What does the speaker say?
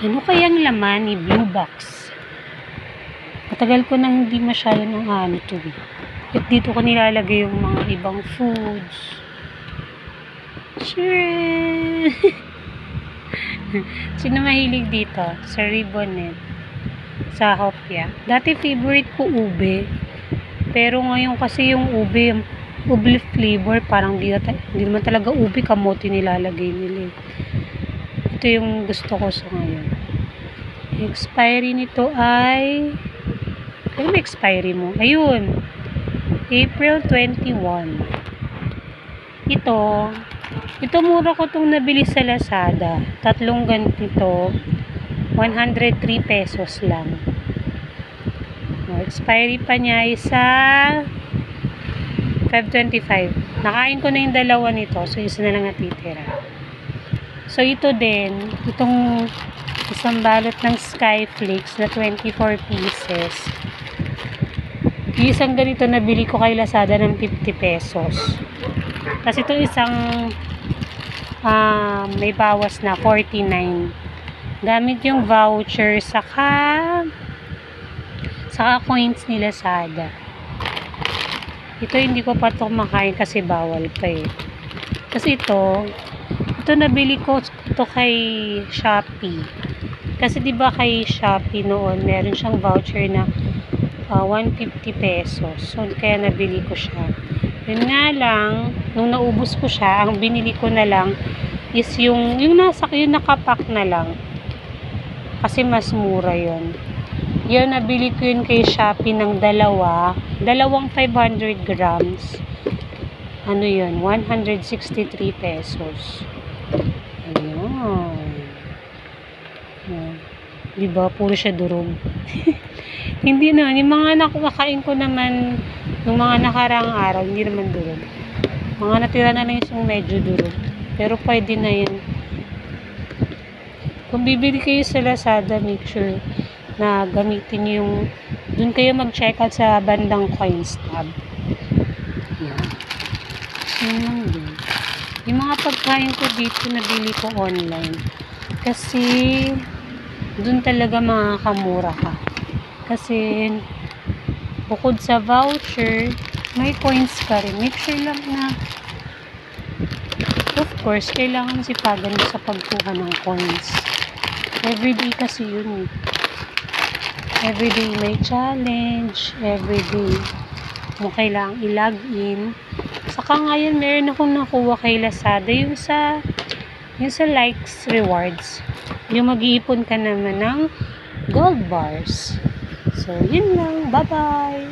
Ano kayang laman ni Blue Box? Matagal ko nang hindi masyado ng ano to eh. At dito ko nilalagay yung mga ibang foods. Sure! Sino mahilig dito? Sa Ribbonet. Sa Hopia. Dati favorite ko ube. Pero ngayon kasi yung ube flavor, parang di naman talaga ube, kamote nilalagay nila eh. Ito yung gusto ko sa ngayon. Expiry nito ay ano yung expiry mo? Ayun, April 21. Ito mura ko itong nabili sa Lazada. Tatlong ganito, 103 pesos lang. Expiry pa niya isa 5/25. Nakain ko na yung dalawa nito, so isa na lang natitira. So ito din, itong isang balot ng Skyflakes na 24 pieces. Yung isang ganito nabili ko kay Lazada ng 50 pesos. Tapos ito isang may bawas na 49. Gamit yung voucher saka coins ni Lazada. Ito hindi ko pa ito makain kasi bawal pa eh. Kasi ito nabili ko ito kay Shopee. Kasi diba kay Shopee noon meron siyang voucher na 150 pesos. So kaya nabili ko siya. Yun nga lang, nung naubos ko siya, ang binili ko na lang is yung nakapack na lang. Kasi mas mura yun. Yun, nabili ko yun kay Shopee ng dalawang 500 grams. Ano yun? 163 pesos. Ayan. Diba? Puro siya durog. Hindi na. Yung mga nakakain ko naman yung mga nakaraang araw, hindi naman durog. Mga natira na lang yung medyo durog. Pero pwede na yun. Kung bibili kayo sa Lazada, make sure na gamitin yung dun kayo mag-check out sa bandang coins tab. Yan. Yun lang din. Yung mga pagkain ko dito nabili ko online. Kasi dun talaga makakamura ka. Kasi bukod sa voucher, may coins ka rin. Make sure lang na of course, kailangan sipagan sa pagkuha ng coins. Everyday kasi yun eh. Everyday may challenge, everyday mo kailangang i-login. Saka ngayon meron akong nakuha kay Lazada yung sa likes rewards. Yung mag-iipon ka naman ng gold bars. So, yun lang. Bye-bye!